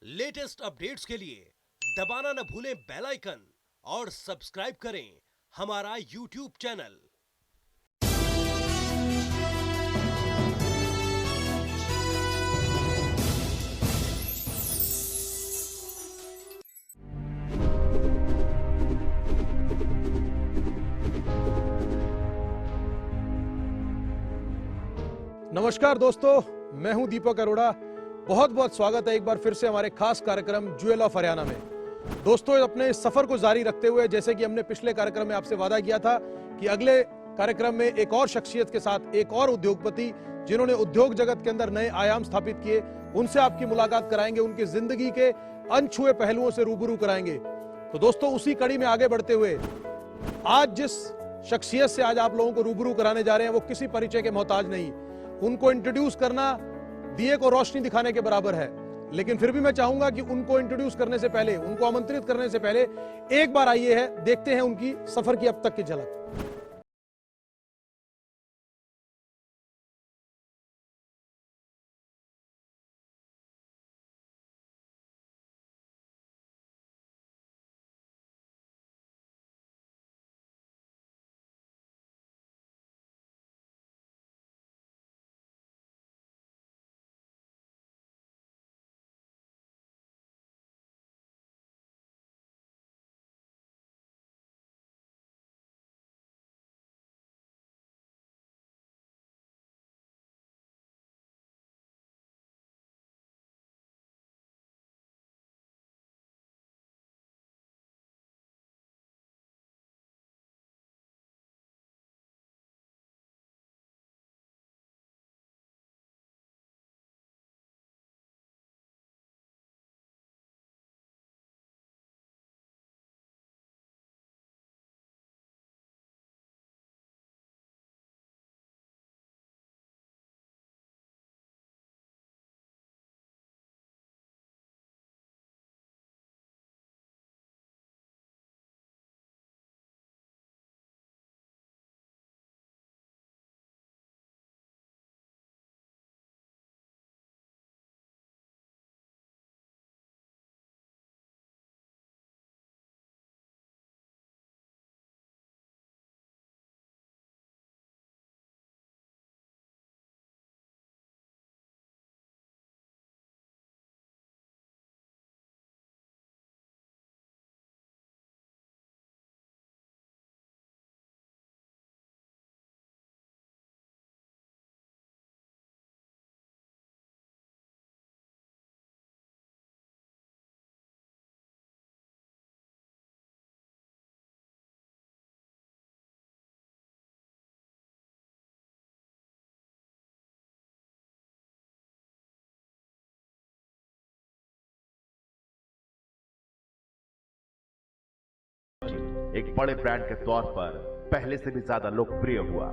Latest updates के लिए दबाना न भूलें बेल आइकन और सब्सक्राइब करें हमारा यूट्यूब चैनल। नमस्कार दोस्तों, मैं हूं दीपक अरोड़ा। बहुत बहुत स्वागत है एक बार फिर से हमारे खास कार्यक्रम ज्वेल ऑफ हरियाणा में। दोस्तों, अपने इस सफर को जारी रखते हुए, जैसे कि हमने पिछले कार्यक्रम में आपसे वादा किया था कि अगले कार्यक्रम में एक और शख्सियत के साथ, एक और उद्योगपति जिन्होंने उद्योग जगत के अंदर नए आयाम स्थापित किए, उनसे आपकी मुलाकात कराएंगे, उनकी जिंदगी के अनछुए पहलुओं से रूबरू कराएंगे। तो दोस्तों, उसी कड़ी में आगे बढ़ते हुए आज जिस शख्सियत से आज आप लोगों को रूबरू कराने जा रहे हैं, वो किसी परिचय के मोहताज नहीं। उनको इंट्रोड्यूस करना दिए को रोशनी दिखाने के बराबर है। लेकिन फिर भी मैं चाहूंगा कि उनको इंट्रोड्यूस करने से पहले, उनको आमंत्रित करने से पहले एक बार आइए है देखते हैं उनकी सफर की अब तक की झलक। एक बड़े ब्रांड के तौर पर पहले से भी ज्यादा लोकप्रिय हुआ।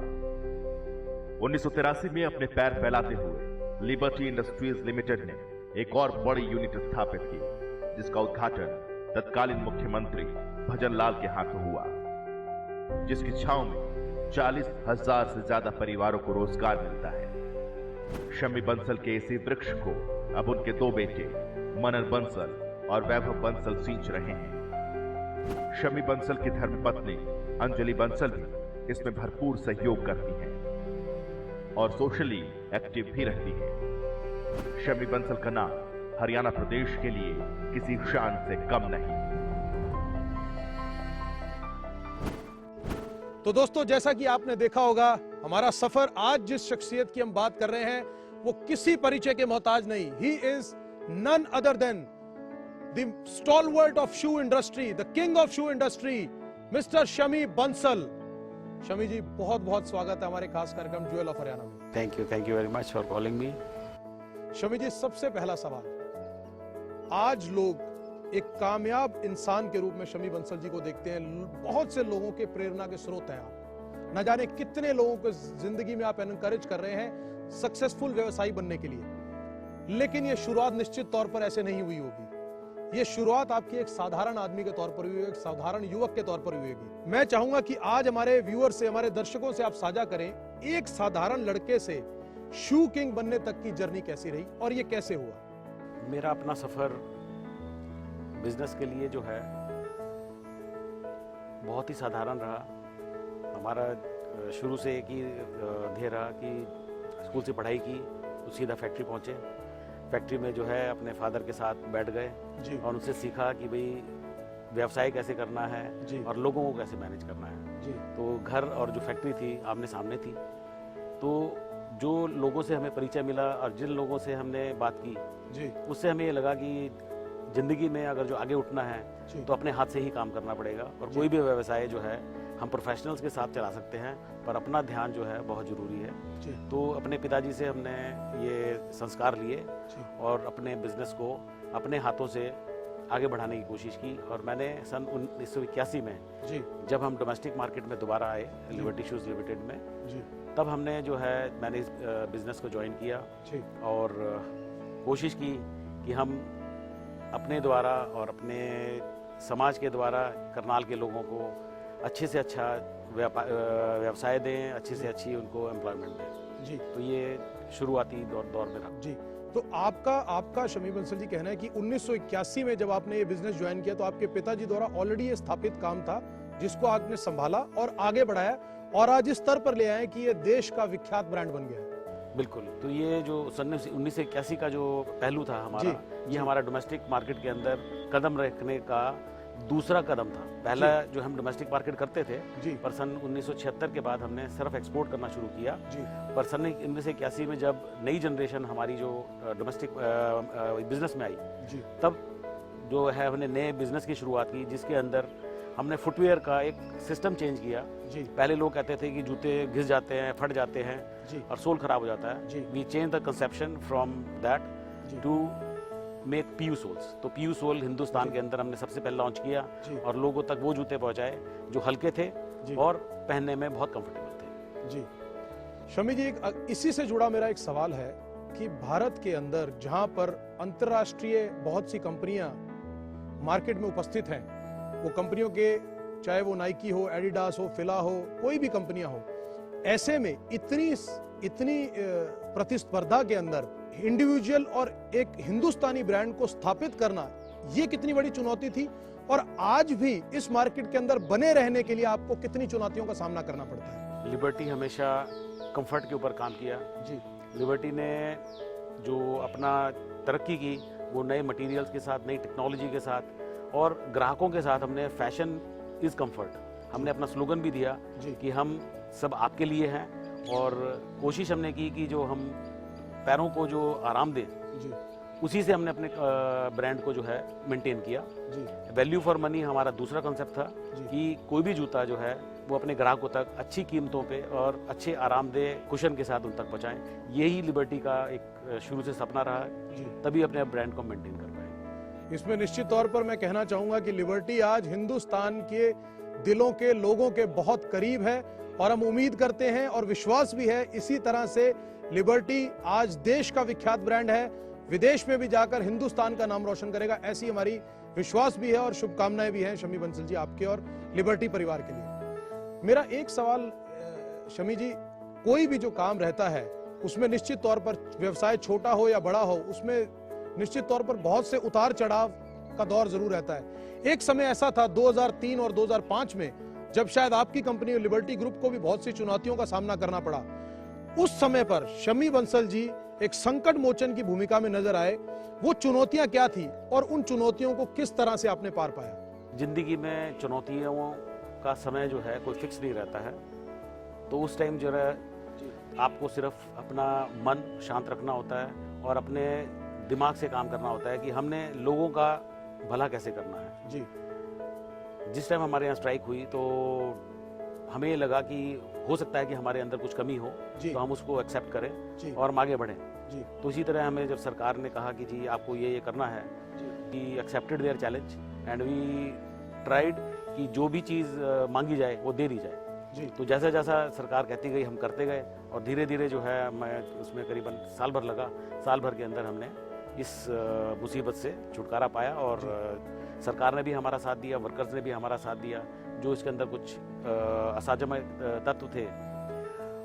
1983 में अपने पैर फैलाते हुए लिबर्टी इंडस्ट्रीज लिमिटेड ने एक और बड़ी यूनिट स्थापित की, जिसका उद्घाटन तत्कालीन मुख्यमंत्री भजन लाल के हाथों हुआ, जिसकी छांव में 40,000 से ज्यादा परिवारों को रोजगार मिलता है। शमी बंसल के इसी वृक्ष को अब उनके दो बेटे मनन बंसल और वैभव बंसल सींच रहे हैं। शमी बंसल की धर्मपत्नी अंजलि बंसल भी इसमें भरपूर सहयोग करती हैं और सोशली एक्टिव भी रहती है। शमी बंसल का नाम हरियाणा प्रदेश के लिए किसी शान से कम नहीं। तो दोस्तों, जैसा कि आपने देखा होगा, हमारा सफर आज जिस शख्सियत की हम बात कर रहे हैं वो किसी परिचय के मोहताज नहीं। He is none other than the stalwart of shoe industry, the king of shoe industry, Mr. Shami Bansal. Shami ji, बहुत बहुत स्वागत है हमारे खास कार्यक्रम ज्वेल ऑफ हरियाणा में। Thank you very much for calling me. Shami ji, सबसे पहला सवाल, आज लोग एक कामयाब इंसान के रूप में शमी बंसल जी को देखते हैं। बहुत से लोगों के प्रेरणा के स्रोत हैं आप। न जाने कितने लोगों को जिंदगी में आप एनकरेज कर रहे हैं सक्सेसफुल व्यवसायी बनने के लिए। लेकिन यह शुरुआत निश्चित तौर पर ऐसे नहीं हुई होगी। ये शुरुआत आपकी एक साधारण आदमी के तौर पर हुई, एक साधारण युवक के तौर पर हुई होगी। मैं चाहूंगा कि आज हमारे व्यूअर से, हमारे दर्शकों से आप साझा करें, एक साधारण लड़के से शू किंग बनने तक की जर्नी कैसी रही और ये कैसे हुआ। मेरा अपना सफर बिजनेस के लिए जो है बहुत ही साधारण रहा। हमारा शुरू से एक ही ध्येय रहा कि स्कूल से पढ़ाई की तो सीधा फैक्ट्री पहुँचे। फैक्ट्री में जो है अपने फादर के साथ बैठ गए जी और उनसे सीखा कि भाई व्यवसाय कैसे करना है जी और लोगों को कैसे मैनेज करना है। जी तो घर और जो फैक्ट्री थी आमने सामने थी, तो जो लोगों से हमें परिचय मिला और जिन लोगों से हमने बात की जी उससे हमें ये लगा कि ज़िंदगी में अगर जो आगे उठना है जी तो अपने हाथ से ही काम करना पड़ेगा। और कोई भी व्यवसाय जो है हम प्रोफेशनल्स के साथ चला सकते हैं, पर अपना ध्यान जो है बहुत ज़रूरी है। जी तो अपने पिताजी से हमने ये संस्कार लिए जी और अपने बिजनेस को अपने हाथों से आगे बढ़ाने की कोशिश की। और मैंने सन 1981 में जी जब हम डोमेस्टिक मार्केट में दोबारा आए लिबर्टी शूज़ लिमिटेड में, जी तब हमने जो है मैंने इस बिज़नेस को ज्वाइन किया जी और कोशिश की कि हम अपने द्वारा और अपने समाज के द्वारा करनाल के लोगों को अच्छे से अच्छा व्यवसाय दें, अच्छी से अच्छी उनको एम्प्लॉयमेंट दें। जी तो ये शुरुआती दौर में रहा। जी तो आपका शमी बंसल जी कहना है कि 1981 में जब आपने ये बिजनेस ज्वाइन किया तो आपके पिताजी द्वारा ऑलरेडी ये स्थापित काम था जिसको आपने संभाला और आगे बढ़ाया और आज इस स्तर पर ले आए कि ये देश का विख्यात ब्रांड बन गया है। बिल्कुल। तो ये जो सन 1981 का जो पहलू था हमारा, ये हमारा डोमेस्टिक मार्केट के अंदर कदम रखने का दूसरा कदम था। पहला जो हम डोमेस्टिक मार्केट करते थे, जी पर सन 1976 के बाद हमने सिर्फ एक्सपोर्ट करना शुरू किया। जी पर सन 1981 में जब नई जनरेशन हमारी जो डोमेस्टिक बिजनेस में आई, जी तब जो है हमने नए बिजनेस की शुरुआत की, जिसके अंदर हमने फुटवेयर का एक सिस्टम चेंज किया। जी पहले लोग कहते थे कि जूते घिस जाते हैं, फट जाते हैं जी और सोल खराब हो जाता जी। है। We change the conception from that जी। To make pure souls. तो पीयू सोल हिंदुस्तान के अंदर हमने सबसे पहले लॉन्च किया जी। और लोगों तक वो जूते पहुंचाए जो हल्के थे जी। और पहनने में बहुत कंफर्टेबल थे। जी शमी जी, इसी से जुड़ा मेरा एक सवाल है कि भारत के अंदर जहां पर अंतर्राष्ट्रीय बहुत सी कंपनियां मार्केट में उपस्थित हैं, वो कंपनियों के चाहे वो नाइकी हो, एडिडास हो, फिला हो, कोई भी कंपनियां हो, ऐसे में इतनी प्रतिस्पर्धा के अंदर इंडिविजुअल और एक हिंदुस्तानी ब्रांड को स्थापित करना, ये कितनी बड़ी चुनौती थी और आज भी इस मार्केट के अंदर बने रहने के लिए आपको कितनी चुनौतियों का सामना करना पड़ता है? लिबर्टी हमेशा कंफर्ट के ऊपर काम किया। जी लिबर्टी ने जो अपना तरक्की की वो नए मटेरियल्स के साथ, नई टेक्नोलॉजी के साथ और ग्राहकों के साथ। हमने फैशन इज कंफर्ट, हमने अपना स्लोगन भी दिया जी कि हम सब आपके लिए हैं और कोशिश हमने की कि जो हम पैरों को जो आराम दें, जी उसी से हमने अपने ब्रांड को जो है मेंटेन किया। जी वैल्यू फॉर मनी हमारा दूसरा कंसेप्ट था जी। कि कोई भी जूता जो है वो अपने ग्राहकों तक अच्छी कीमतों पे और अच्छे आरामदेह कुशन के साथ उन तक पहुंचाएं। यही लिबर्टी का एक शुरू से सपना रहा है, जी। तभी अपने ब्रांड को मेंटेन कर पाए। इसमें निश्चित तौर पर मैं कहना चाहूंगा कि लिबर्टी आज हिंदुस्तान के दिलों के लोगों के बहुत करीब है और हम उम्मीद करते हैं और विश्वास भी है इसी तरह से लिबर्टी आज देश का विख्यात ब्रांड है, विदेश में भी जाकर हिंदुस्तान का नाम रोशन करेगा, ऐसी हमारी विश्वास भी है और शुभकामनाएं भी हैं शमी बंसल जी आपके और लिबर्टी परिवार के लिए। मेरा एक सवाल शमी जी, कोई भी जो काम रहता है उसमें निश्चित तौर पर व्यवसाय छोटा हो या बड़ा हो, उसमें निश्चित तौर पर बहुत से उतार चढ़ाव का दौर जरूर रहता है। एक समय ऐसा था 2003 और 2005 में जब शायद आपकी कंपनी लिबर्टी ग्रुप को भी बहुत सी चुनौतियों का सामना करना पड़ा। उस समय पर शमी बंसल जी एक संकट मोचन की भूमिका में नजर आए, वो चुनौतियां क्या थी और उन चुनौतियों को किस तरह से आपने पार पाया? जिंदगी में चुनौतियों का समय जो है कोई फिक्स नहीं रहता है, तो उस टाइम जो है आपको सिर्फ अपना मन शांत रखना होता है और अपने दिमाग से काम करना होता है कि हमने लोगों का भला कैसे करना है। जी जिस टाइम हमारे यहाँ स्ट्राइक हुई तो हमें ये लगा कि हो सकता है कि हमारे अंदर कुछ कमी हो, जी तो हम उसको एक्सेप्ट करें जी और हम आगे बढ़ें। जी तो इसी तरह हमें जब सरकार ने कहा कि जी आपको ये करना है, we accepted their challenge and we tried कि जो भी चीज़ मांगी जाए वो दे दी जाए। जी तो जैसा जैसा सरकार कहती गई हम करते गए और धीरे धीरे जो है मैं उसमें करीबन साल भर लगा। साल भर के अंदर हमने इस मुसीबत से छुटकारा पाया और सरकार ने भी हमारा साथ दिया, वर्कर्स ने भी हमारा साथ दिया। जो इसके अंदर कुछ असामान्य तत्व थे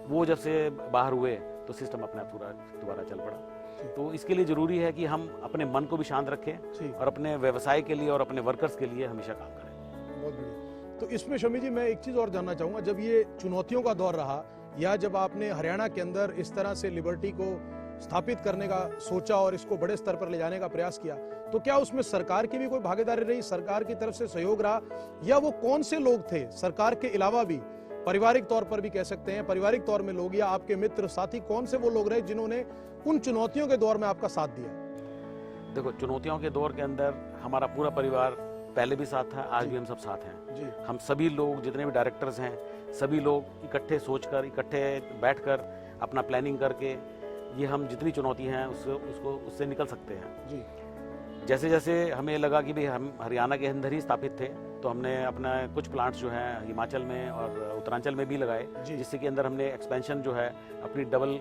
वो जब से बाहर हुए तो सिस्टम अपना पूरा दोबारा चल पड़ा। तो इसके लिए जरूरी है कि हम अपने मन को भी शांत रखें और अपने व्यवसाय के लिए और अपने वर्कर्स के लिए हमेशा काम करें। बहुत बढ़िया। तो इसमें शमी जी मैं एक चीज और जानना चाहूंगा, जब ये चुनौतियों का दौर रहा या जब आपने हरियाणा के अंदर इस तरह से लिबर्टी को स्थापित करने का सोचा और इसको बड़े स्तर पर ले जाने का प्रयास किया, तो क्या उसमें सरकार की भी कोई भागीदारी रही, सरकार की तरफ से सहयोग रहा, या वो कौन से लोग थे सरकार के अलावा भी, पारिवारिक तौर पर भी कह सकते हैं, पारिवारिक तौर में लोग या आपके मित्र साथी, कौन से वो लोग रहे जिन्होंने उन चुनौतियों के दौर में आपका साथ दिया? देखो, चुनौतियों के दौर के अंदर हमारा पूरा परिवार पहले भी साथ था, आज भी हम सब साथ हैं जी। हम सभी लोग जितने भी डायरेक्टर्स हैं, सभी लोग इकट्ठे सोचकर, इकट्ठे बैठकर अपना प्लानिंग करके ये हम जितनी चुनौती हैं उससे निकल सकते हैं जी। जैसे जैसे हमें लगा कि भाई हम हरियाणा के अंदर ही स्थापित थे, तो हमने अपना कुछ प्लांट्स जो हैं हिमाचल में और उत्तरांचल में भी लगाए, जिससे कि अंदर हमने एक्सपेंशन जो है अपनी डबल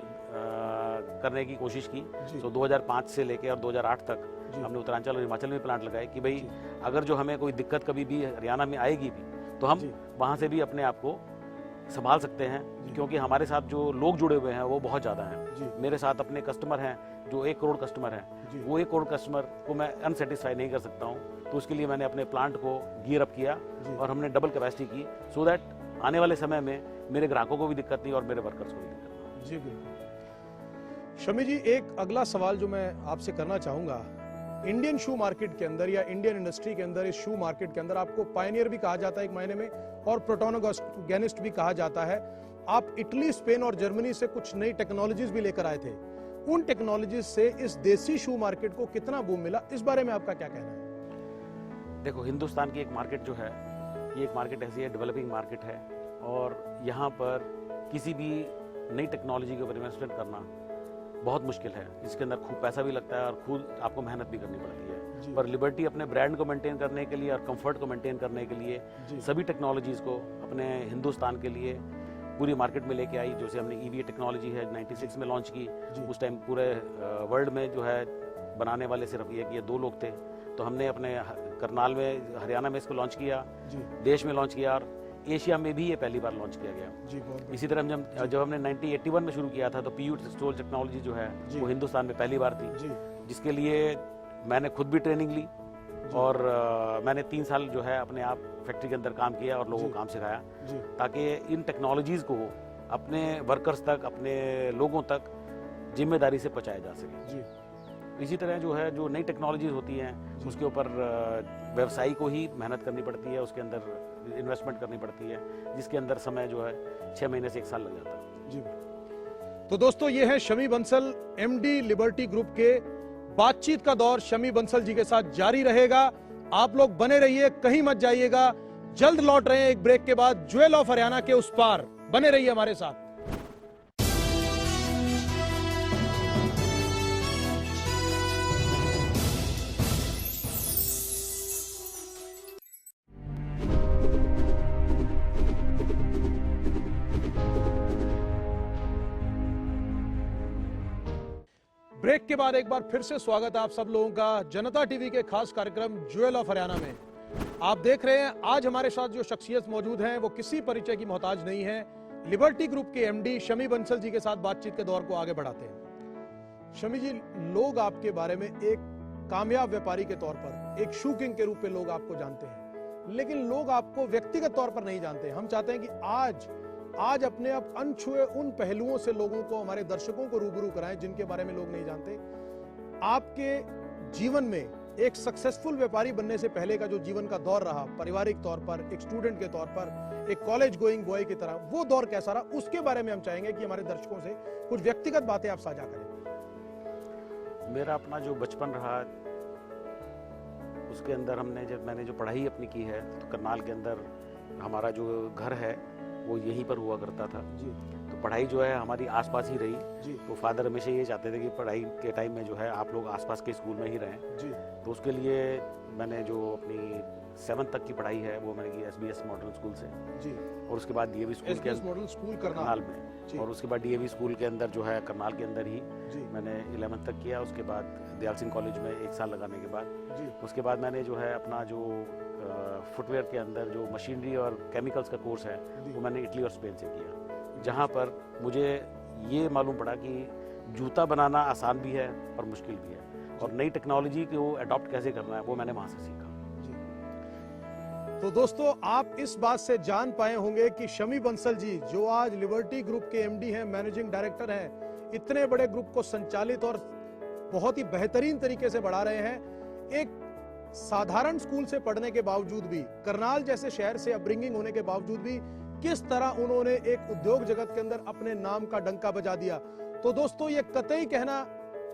करने की कोशिश की। तो 2005 से लेके और 2008 तक हमने उत्तरांचल और हिमाचल में प्लांट लगाए कि भाई अगर जो हमें कोई दिक्कत कभी भी हरियाणा में आएगी भी तो हम वहाँ से भी अपने आप को संभाल सकते हैं, क्योंकि हमारे साथ जो लोग जुड़े हुए हैं वो बहुत ज़्यादा हैं। मेरे साथ अपने कस्टमर हैं जो 1 करोड़ कस्टमर हैं, वो 1 करोड़ कस्टमर को मैं अनसेटिस्फाई नहीं कर सकता हूँ, तो उसके लिए मैंने अपने प्लांट को गियर अप किया और हमने डबल कैपेसिटी की, सो दैट आने वाले समय में मेरे ग्राहकों को भी दिक्कत नहीं और मेरे वर्कर्स को भी दिक्कत नहीं। जी बिल्कुल। शमी जी, एक अगला सवाल जो मैं आपसे करना चाहूँगा, इंडियन शू मार्केट के अंदर या इंडियन इंडस्ट्री के अंदर, इस शू मार्केट के अंदर आपको पायनियर भी कहा जाता है एक मायने में और प्रोटोगोनिस्ट भी कहा जाता है। आप इटली, स्पेन और जर्मनी से कुछ नई टेक्नोलॉजीज भी लेकर आए थे। उन टेक्नोलॉजीज से इस देसी शू मार्केट को कितना बूम मिला, इस बारे में आपका क्या कहना है? देखो, हिंदुस्तान की एक मार्केट जो है, ये एक मार्केट ऐसी है, डेवलपिंग मार्केट है, और यहाँ पर किसी भी नई टेक्नोलॉजी के ऊपर इन्वेस्टमेंट करना बहुत मुश्किल है। इसके अंदर खूब पैसा भी लगता है और खुद आपको मेहनत भी करनी पड़ती है। पर लिबर्टी अपने ब्रांड को मेंटेन करने के लिए और कंफर्ट को मेंटेन करने के लिए सभी टेक्नोलॉजीज को अपने हिंदुस्तान के लिए पूरी मार्केट में लेके आई। जैसे हमने ईवी टेक्नोलॉजी है 96 में लॉन्च की, उस टाइम पूरे वर्ल्ड में जो है बनाने वाले सिर्फ ये 2 लोग थे, तो हमने अपने करनाल में, हरियाणा में इसको लॉन्च किया, देश में लॉन्च किया और एशिया में भी ये पहली बार लॉन्च किया गया। इसी तरह जब हमने 1981 में शुरू किया था तो पीयू स्टोल टेक्नोलॉजी जो है वो हिंदुस्तान में पहली बार थी, जिसके लिए मैंने खुद भी ट्रेनिंग ली और मैंने 3 साल जो है अपने आप फैक्ट्री के अंदर काम किया और लोगों को काम सिखाया, ताकि इन टेक्नोलॉजीज को अपने वर्कर्स तक, अपने लोगों तक जिम्मेदारी से पहुंचाया जा सके। इसी तरह जो है, जो नई टेक्नोलॉजीज होती हैं उसके ऊपर व्यवसायी को ही मेहनत करनी पड़ती है, उसके अंदर इन्वेस्टमेंट करनी पड़ती है, जिसके अंदर समय जो है 6 महीने से 1 साल लग जाता है। जी। तो दोस्तों, ये है Shami Bansal, MD liberty group के। बातचीत का दौर शमी बंसल जी के साथ जारी रहेगा। आप लोग बने रहिए, कहीं मत जाइएगा। जल्द लौट रहे हैं एक ब्रेक के बाद ज्वेल ऑफ हरियाणा के उस पार। बने रहिए हमारे साथ। ब्रेक के बाद एक बार फिर से स्वागत है आप सब लोगों का जनता टीवी के खास कार्यक्रम ज्वेल ऑफ हरियाणा में। आप देख रहे हैं आज हमारे साथ जो शख्सियत मौजूद हैं वो किसी परिचय की मोहताज नहीं है। लिबर्टी ग्रुप के एमडी शमी बंसल जी के साथ बातचीत के दौर को आगे बढ़ाते हैं। शमी जी, लोग आपके बारे में एक कामयाब व्यापारी के तौर पर, एक शू किंग के रूप में लोग आपको जानते हैं, लेकिन लोग आपको व्यक्तिगत तौर पर नहीं जानते। हम चाहते हैं कि आज अपने आप अनछुए उन पहलुओं से लोगों को, हमारे दर्शकों को रूबरू कराएं जिनके बारे में लोग नहीं जानते। आपके जीवन में एक सक्सेसफुल व्यापारी बनने से पहले का जो जीवन का दौर रहा, पारिवारिक तौर पर, एक स्टूडेंट के तौर पर, एक कॉलेज गोइंग बॉय की तरह, वो दौर कैसा रहा, उसके बारे में हम चाहेंगे कि हमारे दर्शकों से कुछ व्यक्तिगत बातें आप साझा करें। मेरा अपना जो बचपन रहा, उसके अंदर मैंने जो पढ़ाई अपनी की है, तो करनाल के अंदर हमारा जो घर है वो यहीं पर हुआ करता था जी। तो पढ़ाई जो है हमारी आसपास ही रही जी। तो फादर हमेशा ये चाहते थे कि पढ़ाई के टाइम में जो है आप लोग आसपास के स्कूल में ही रहें जी। तो उसके लिए मैंने जो अपनी 7th तक की पढ़ाई है वो मैंने की SBS मॉडल स्कूल से जी। और उसके बाद DAV स्कूल के मॉडल स्कूल करनाल में जी। और उसके बाद DAV स्कूल के अंदर जो है करनाल के अंदर ही जी। मैंने 11th तक किया। उसके बाद दयाल सिंह कॉलेज में 1 साल लगाने के बाद जी। उसके बाद मैंने जो है अपना जो फुटवेयर के अंदर जो मशीनरी और केमिकल्स का कोर्स है वो मैंने इटली और स्पेन से किया, जहाँ पर मुझे ये मालूम पड़ा कि जूता बनाना आसान भी है और मुश्किल भी है, और नई टेक्नोलॉजी को अडॉप्ट कैसे करना है वो मैंने वहाँ से सीखा। तो दोस्तों, आप इस बात से जान पाए होंगे कि शमी बंसल जी, जो आज लिबर्टी ग्रुप के एमडी हैं, मैनेजिंग डायरेक्टर हैं, इतने बड़े ग्रुप को संचालित और बहुत ही बेहतरीन तरीके से बढ़ा रहे हैं। एक साधारण स्कूल से पढ़ने के बावजूद भी, करनाल जैसे शहर से अपब्रिंगिंग होने के बावजूद भी, किस तरह उन्होंने एक उद्योग जगत के अंदर अपने नाम का डंका बजा दिया। तो दोस्तों, ये कतई कहना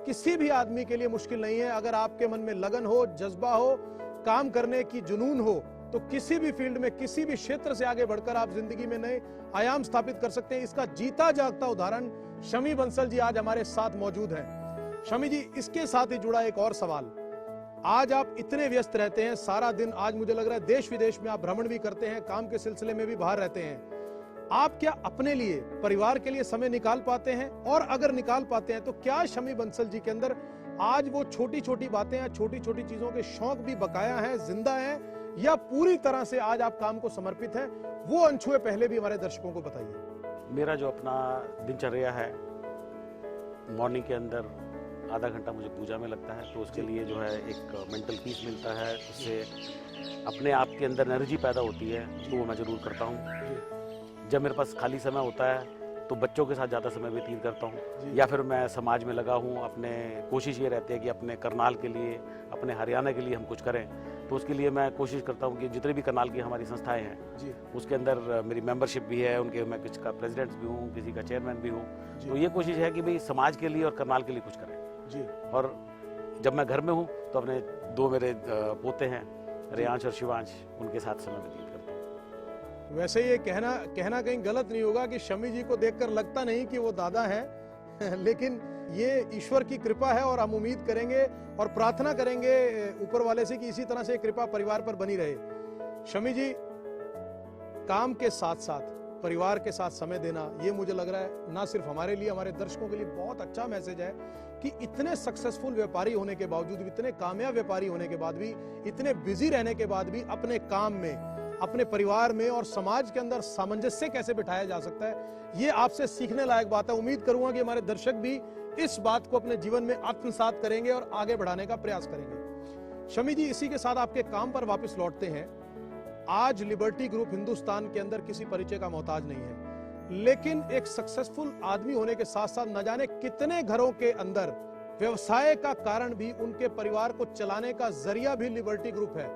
किसी भी आदमी के लिए मुश्किल नहीं है। अगर आपके मन में लगन हो, जज्बा हो, काम करने की जुनून हो, तो किसी भी फील्ड में, किसी भी क्षेत्र से आगे बढ़कर आप जिंदगी में नए आयाम स्थापित कर सकते हैं। इसका जीता जागता उदाहरण शमी बंसल जी आज हमारे साथ मौजूद हैं। शमी जी, इसके साथ ही जुड़ा एक और सवाल, आज आप इतने व्यस्त रहते हैं, सारा दिन, आज मुझे लग रहा है देश विदेश में आप भ्रमण भी करते हैं, काम के सिलसिले में भी बाहर रहते हैं, आप क्या अपने लिए, परिवार के लिए समय निकाल पाते हैं? और अगर निकाल पाते हैं तो क्या शमी बंसल जी के अंदर आज वो छोटी छोटी बातें हैं, छोटी छोटी चीजों के शौक भी बकाया हैं, जिंदा हैं, या पूरी तरह से आज आप काम को समर्पित हैं? वो अनछुए पहले भी हमारे दर्शकों को बताइए। मेरा जो अपना दिनचर्या है, मॉर्निंग के अंदर आधा घंटा मुझे पूजा में लगता है, तो उसके लिए जो है एक मेंटल पीस मिलता है, उससे अपने आप के अंदर एनर्जी पैदा होती है, तो वो मैं ज़रूर करता हूँ। जब मेरे पास खाली समय होता है तो बच्चों के साथ ज़्यादा समय व्यतीत करता हूँ, या फिर मैं समाज में लगा हूँ। अपने कोशिश ये रहती है कि अपने करनाल के लिए, अपने हरियाणा के लिए हम कुछ करें, तो उसके लिए मैं कोशिश करता हूँ कि जितने भी करनाल की हमारी संस्थाएं हैं उसके अंदर मेरी मेंबरशिप भी है, उनके मैं किसी का प्रेसिडेंट भी हूँ, किसी का चेयरमैन भी हूँ। तो ये कोशिश है कि भाई समाज के लिए और करनाल के लिए कुछ करें जी। और जब मैं घर में हूँ तो अपने दो मेरे पोते हैं, रेयांश और शिवांश, उनके साथ समय व्यतीत करता हूँ। वैसे ये कहना कहीं गलत नहीं होगा कि शमी जी को देखकर लगता नहीं कि वो दादा हैं लेकिन ये ईश्वर की कृपा है, और हम उम्मीद करेंगे और प्रार्थना करेंगे ऊपर वाले से कि इसी तरह से कृपा परिवार पर बनी रहे। शमी जी, काम के साथ साथ परिवार के साथ समय देना, ये मुझे लग रहा है ना सिर्फ हमारे लिए, हमारे दर्शकों के लिए बहुत अच्छा मैसेज है कि इतने सक्सेसफुल व्यापारी होने के बावजूद भी, इतने कामयाब व्यापारी होने के बाद भी, इतने बिजी रहने के बाद भी अपने काम में, अपने परिवार में और समाज के अंदर सामंजस्य कैसे बिठाया जा सकता है, ये आपसे सीखने लायक बात है। उम्मीद करूंगा कि हमारे दर्शक भी इस बात को अपने जीवन में आत्मसात करेंगे और आगे बढ़ाने का प्रयास करेंगे। शमी जी, इसी के साथ आपके काम पर वापस लौटते हैं। आज लिबर्टी ग्रुप हिंदुस्तान के अंदर किसी परिचय का मोहताज नहीं है, लेकिन एक सक्सेसफुल आदमी होने के साथ साथ न जाने कितने घरों के अंदर व्यवसाय का कारण भी, उनके परिवार को चलाने का जरिया भी लिबर्टी ग्रुप है।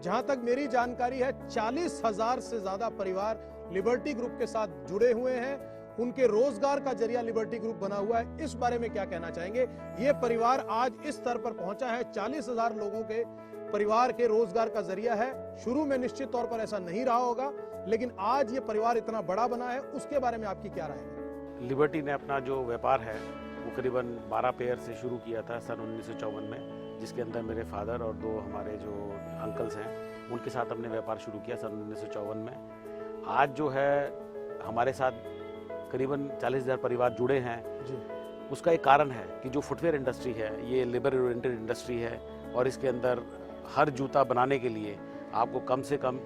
जहां तक मेरी जानकारी है 40,000 से ज्यादा परिवार लिबर्टी ग्रुप के साथ जुड़े हुए हैं, उनके रोजगार का जरिया लिबर्टी ग्रुप बना हुआ है। इस बारे में क्या कहना चाहेंगे? ये परिवार आज इस स्तर पर पहुंचा है, 40,000 लोगों के परिवार के रोजगार का जरिया है। शुरू में निश्चित तौर पर ऐसा नहीं रहा होगा, लेकिन आज ये परिवार इतना बड़ा बना है, उसके बारे में आपकी क्या राय है? लिबर्टी ने अपना जो व्यापार है वो करीबन 12 पेयर से शुरू किया था सन 1954 में, जिसके अंदर मेरे फादर और दो हमारे जो अंकल्स हैं उनके साथ हमने व्यापार शुरू किया सन 1954 में। आज जो है हमारे साथ करीबन 40,000 परिवार जुड़े हैं जी। उसका एक कारण है कि जो फुटवेयर इंडस्ट्री है ये लेबर ओरिएंटेड इंडस्ट्री है, और इसके अंदर हर जूता बनाने के लिए आपको कम से कम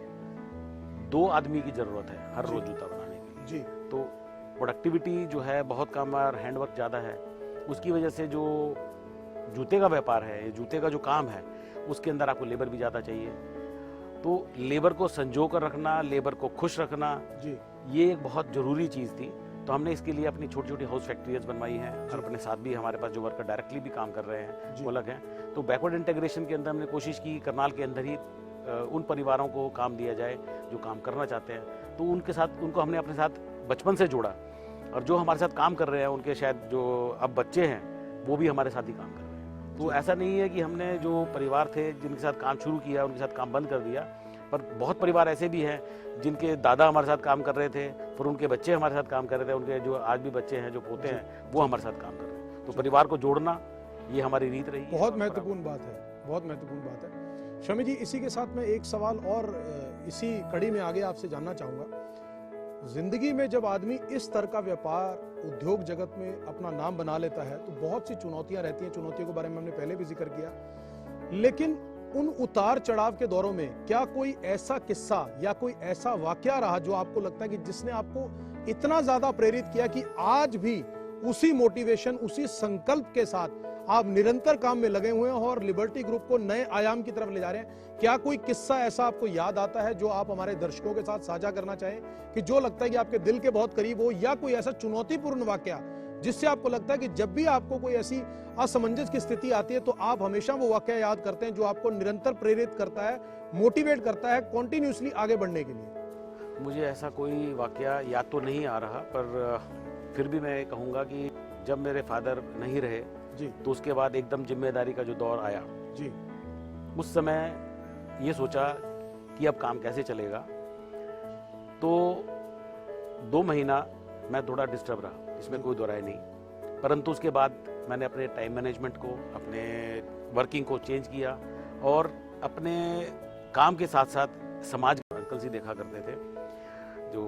2 आदमी की जरूरत है हर रोज जूता बनाने के लिए जी। तो प्रोडक्टिविटी जो है बहुत कम और हैंडवर्क ज़्यादा है, उसकी वजह से जो जूते का व्यापार है, जूते का जो काम है, उसके अंदर आपको लेबर भी ज़्यादा चाहिए। तो लेबर को संजो कर रखना, लेबर को खुश रखना जी, ये एक बहुत ज़रूरी चीज़ थी। तो हमने इसके लिए अपनी छोटी छोटी हाउस फैक्ट्रीज बनवाई हैं, और अपने साथ भी हमारे पास जो वर्कर डायरेक्टली भी काम कर रहे हैं वो अलग हैं। तो बैकवर्ड इंटीग्रेशन के अंदर हमने कोशिश की करनाल के अंदर ही उन परिवारों को काम दिया जाए जो काम करना चाहते हैं। तो उनके साथ, उनको हमने अपने साथ बचपन से जोड़ा, और जो हमारे साथ काम कर रहे हैं उनके शायद जो अब बच्चे हैं वो भी हमारे साथ ही काम कर रहे हैं। तो ऐसा नहीं है कि हमने जो परिवार थे जिनके साथ काम शुरू किया उनके साथ काम बंद कर दिया, पर बहुत परिवार ऐसे भी हैं जिनके दादा हमारे साथ काम कर रहे थे, फिर उनके बच्चे हमारे साथ काम कर रहे थे, उनके जो आज भी बच्चे हैं, जो पोते हैं, वो हमारे साथ काम कर रहे हैं। तो परिवार को जोड़ना ये हमारी रीत रही है। बहुत महत्वपूर्ण बात है, बहुत महत्वपूर्ण बात है। शमी जी, इसी के साथ मैं एक सवाल और इसी कड़ी में आगे आपसे जानना चाहूँगा। जिंदगी में जब आदमी इस तरह का व्यापार, उद्योग जगत में अपना नाम बना लेता है तो बहुत सी चुनौतियां रहती हैं। चुनौतियों के बारे में हमने पहले भी जिक्र किया, लेकिन उन उतार चढ़ाव के दौरों में क्या कोई ऐसा किस्सा या कोई ऐसा वाकया रहा जो आपको लगता है कि जिसने आपको इतना ज्यादा प्रेरित किया कि आज भी उसी मोटिवेशन, उसी संकल्प के साथ आप निरंतर काम में लगे हुए हैं और लिबर्टी ग्रुप को नए आयाम की तरफ ले जा रहे हैं। क्या कोई किस्सा ऐसा आपको याद आता है जो आप हमारे दर्शकों के साथ साझा करना चाहें, कि जो लगता है कि आपके दिल के बहुत करीब हो, या कोई ऐसा चुनौतीपूर्ण वाकया जिससे आपको लगता है कि जब भी आपको कोई ऐसी असमंजस की स्थिति आती है तो आप हमेशा वो वाकया याद करते हैं जो आपको निरंतर प्रेरित करता है, मोटिवेट करता है कॉन्टिन्यूसली आगे बढ़ने के लिए? मुझे ऐसा कोई वाकया याद तो नहीं आ रहा, पर फिर भी मैं कहूँगा कि जब मेरे फादर नहीं रहे जी तो उसके बाद एकदम जिम्मेदारी का जो दौर आया, जी उस समय ये सोचा कि अब काम कैसे चलेगा। तो 2 महीना मैं थोड़ा डिस्टर्ब रहा, इसमें कोई दो राय नहीं, परंतु उसके बाद मैंने अपने टाइम मैनेजमेंट को, अपने वर्किंग को चेंज किया और अपने काम के साथ साथ समाज अंकल जी देखा करते थे, जो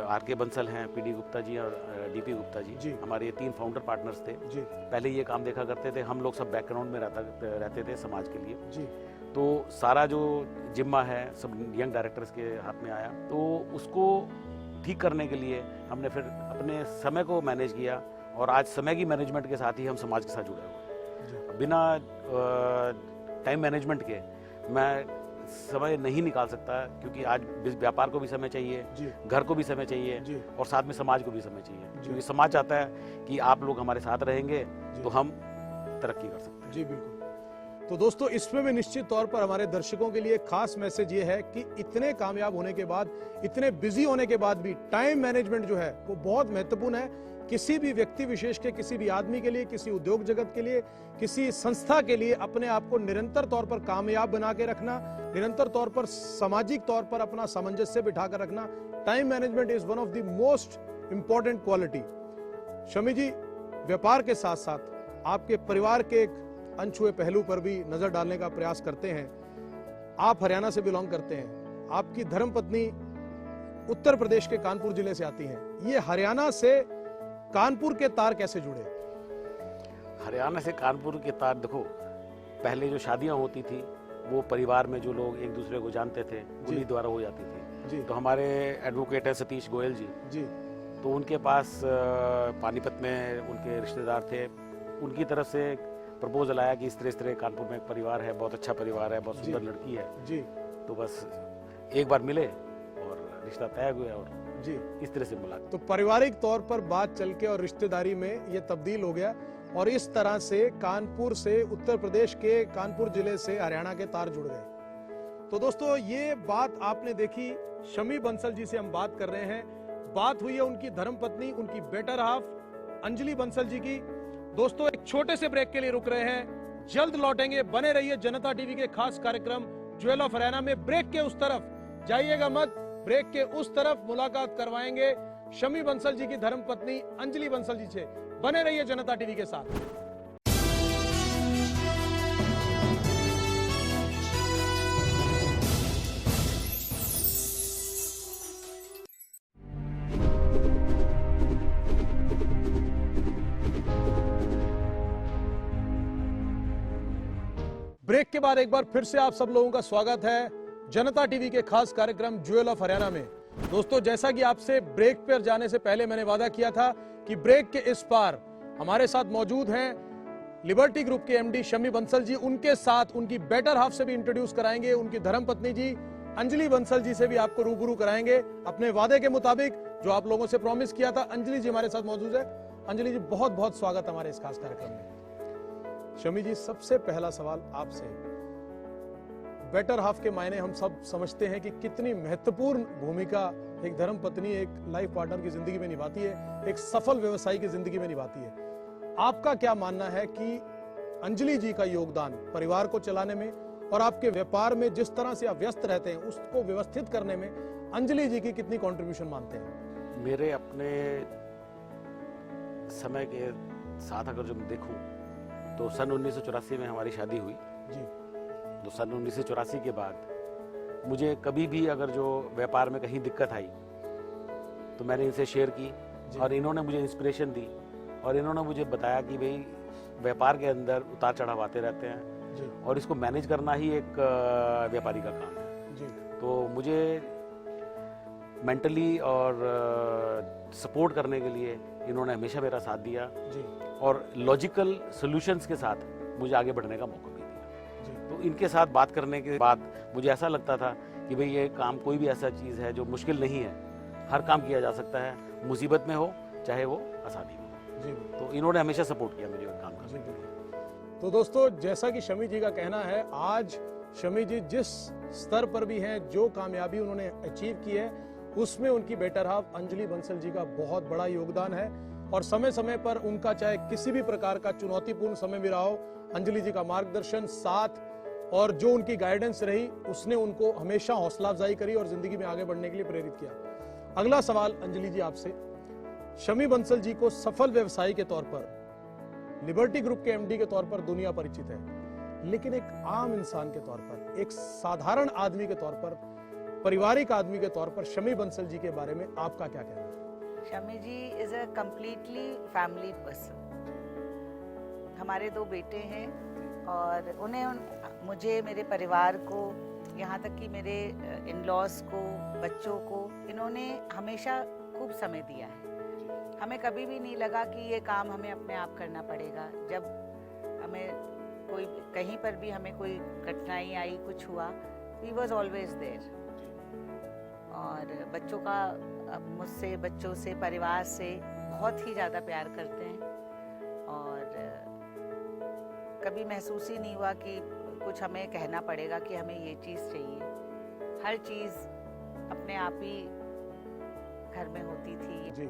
आर.के. बंसल हैं, पी.डी. गुप्ता जी और डी.पी. गुप्ता जी। जी, हमारे ये 3 फाउंडर पार्टनर्स थे। जी पहले ये काम देखा करते थे, हम लोग सब बैकग्राउंड में रहते थे समाज के लिए। जी तो सारा जो जिम्मा है सब यंग डायरेक्टर्स के हाथ में आया, तो उसको ठीक करने के लिए हमने फिर अपने समय को मैनेज किया और आज समय की मैनेजमेंट के साथ ही हम समाज के साथ जुड़े हुए हैं। बिना टाइम मैनेजमेंट के मैं समय नहीं निकाल सकता, क्योंकि आज व्यापार को भी समय चाहिए, जी घर को भी समय चाहिए जी और साथ में समाज को भी समय चाहिए, जी। क्योंकि समाज चाहता है कि आप लोग हमारे साथ रहेंगे तो हम तरक्की कर सकते हैं। जी बिल्कुल। तो दोस्तों, इसमें भी निश्चित तौर पर हमारे दर्शकों के लिए खास मैसेज ये है कि इतने कामयाब होने के बाद, इतने बिजी होने के बाद भी टाइम मैनेजमेंट जो है वो बहुत महत्वपूर्ण है। किसी भी व्यक्ति विशेष के, किसी भी आदमी के लिए, किसी उद्योग जगत के लिए, किसी संस्था के लिए अपने आप को निरंतर तौर पर कामयाब बना के रखना, निरंतर तौर पर सामाजिक तौर पर अपना सामंजस्य बिठा कर रखना, time management is one of the most important quality. Shami ji, व्यापार के साथ साथ आपके परिवार के एक अनछुए पहलू पर भी नजर डालने का प्रयास करते हैं। आप हरियाणा से बिलोंग करते हैं, आपकी धर्मपत्नी उत्तर प्रदेश के कानपुर जिले से आती हैं। ये हरियाणा से कानपुर के तार कैसे जुड़े? हरियाणा से कानपुर के तार, देखो, पहले जो शादियां होती थी वो परिवार में जो लोग एक दूसरे को जानते थे उन्हीं द्वारा हो जाती थी। जी तो हमारे एडवोकेट है सतीश गोयल जी, जी तो उनके पास पानीपत में उनके रिश्तेदार थे, उनकी तरफ से प्रपोजल आया कि इस तरह कानपुर में एक परिवार है, बहुत अच्छा परिवार है, बहुत सुंदर लड़की है। जी तो बस एक बार मिले और रिश्ता तय हुआ और जी। इस तरह से मुलाकात। तो पारिवारिक तौर पर बात चल के और रिश्तेदारी में ये तब्दील हो गया और इस तरह से कानपुर से, उत्तर प्रदेश के कानपुर जिले से हरियाणा के तार जुड़ गए। तो दोस्तों, ये बात आपने देखी, शमी बंसल जी से हम बात कर रहे हैं। बात हुई है उनकी धर्मपत्नी, उनकी बेटर हाफ अंजलि बंसल जी की। दोस्तों, एक छोटे से ब्रेक के लिए रुक रहे हैं, जल्द लौटेंगे। बने रहिए जनता टीवी के खास कार्यक्रम ज्वेल ऑफ हरियाणा में। ब्रेक के उस तरफ जाइएगा मत, ब्रेक के उस तरफ मुलाकात करवाएंगे शमी बंसल जी की धर्मपत्नी अंजलि बंसल जी से। बने रहिए जनता टीवी के साथ। ब्रेक के बाद एक बार फिर से आप सब लोगों का स्वागत है जनता टीवी के खास कार्यक्रम ज्वेल ऑफ हरियाणा में। दोस्तों, जैसा कि आपसे ब्रेक पर जाने से पहले मैंने वादा किया था कि ब्रेक के इस पार हमारे साथ मौजूद हैं लिबर्टी ग्रुप के एमडी शमी बंसल जी। उनके साथ उनकी बेटर हाफ से भी इंट्रोड्यूस कराएंगे, उनकी धर्मपत्नी जी अंजलि बंसल जी से भी आपको रूबरू कराएंगे अपने वादे के मुताबिक जो आप लोगों से प्रॉमिस किया था। अंजलि जी हमारे साथ मौजूद है। अंजलि जी, बहुत बहुत स्वागत हमारे इस खास कार्यक्रम में। शमी जी, सबसे पहला सवाल आपसे, बेटर हाफ के मायने हम सब समझते हैं कि कितनी महत्वपूर्ण भूमिका एक धर्मपत्नी, एक लाइफ पार्टनर की जिंदगी में निभाती है, एक सफल व्यवसायी की जिंदगी में निभाती है। आपका क्या मानना है कि अंजलि जी का योगदान परिवार को चलाने में और आपके व्यापार में जिस तरह से आप व्यस्त रहते हैं उसको व्यवस्थित करने में अंजलि जी की कितनी कंट्रीब्यूशन मानते हैं? मेरे अपने समय के साथ अगर जो देखूं तो सन 1984 में हमारी शादी हुई जी। तो सन 1984 के बाद मुझे कभी भी अगर जो व्यापार में कहीं दिक्कत आई तो मैंने इनसे शेयर की और इन्होंने मुझे इंस्पिरेशन दी और इन्होंने मुझे बताया कि भाई व्यापार के अंदर उतार चढ़ाव आते रहते हैं जी और इसको मैनेज करना ही एक व्यापारी का काम है। जी तो मुझे मेंटली और सपोर्ट करने के लिए इन्होंने हमेशा मेरा साथ दिया जी और लॉजिकल सॉल्यूशंस के साथ मुझे आगे बढ़ने का मौका भी दिया। जी तो इनके साथ बात करने के बाद मुझे ऐसा लगता था कि भाई ये काम कोई भी ऐसा चीज़ है जो मुश्किल नहीं है, हर काम किया जा सकता है, मुसीबत में हो चाहे वो आसानी में हो। जी तो इन्होंने हमेशा सपोर्ट किया मुझे काम करने जी के लिए। तो दोस्तों, जैसा कि शमी जी का कहना है, आज शमी जी जिस स्तर पर भी हैं, जो कामयाबी उन्होंने अचीव की है, उसमें उनकी बेटर हाफ अंजलि बंसल जी का बहुत बड़ा योगदान है। और समय समय पर उनका चाहे किसी भी प्रकार का चुनौतीपूर्ण समय भी रहा हो, अंजलि जी का मार्गदर्शन, साथ और जो उनकी गाइडेंस रही, उसने उनको हमेशा हौसला अफजाई करी और जिंदगी में आगे बढ़ने के लिए प्रेरित किया। अगला सवाल अंजलि जी आपसे, शमी बंसल जी को सफल व्यवसायी के तौर पर, लिबर्टी ग्रुप के एमडी के तौर पर दुनिया परिचित है, लेकिन एक आम इंसान के तौर पर, एक साधारण आदमी के तौर पर, पारिवारिक आदमी के तौर पर शमी बंसल जी के बारे में आपका क्या कहना है? Shami ji is a completely family person. हमारे 2 बेटे हैं और मुझे, मेरे परिवार को, यहाँ तक कि मेरे इन-लॉज को, बच्चों को, इन्होंने हमेशा खूब समय दिया है। हमें कभी भी नहीं लगा कि ये काम हमें अपने आप करना पड़ेगा। जब हमें कोई कहीं पर भी हमें कोई कठिनाई आई, कुछ हुआ, ही वॉज ऑलवेज देयर। और बच्चों का, मुझसे, बच्चों से, परिवार से बहुत ही ज़्यादा प्यार करते हैं और कभी महसूस ही नहीं हुआ कि कुछ हमें कहना पड़ेगा कि हमें ये चीज़ चाहिए। हर चीज़ अपने आप ही घर में होती थी। जी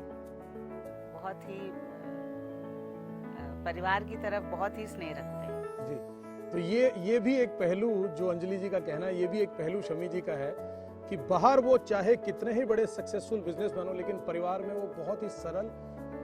बहुत ही परिवार की तरफ बहुत ही स्नेह रखते हैं। जी, तो ये भी एक पहलू, जो अंजलि जी का कहना है, ये भी एक पहलू शमी जी का है कि बाहर वो चाहे कितने ही बड़े सक्सेसफुल बिजनेसमैन हो, लेकिन परिवार में वो बहुत ही सरल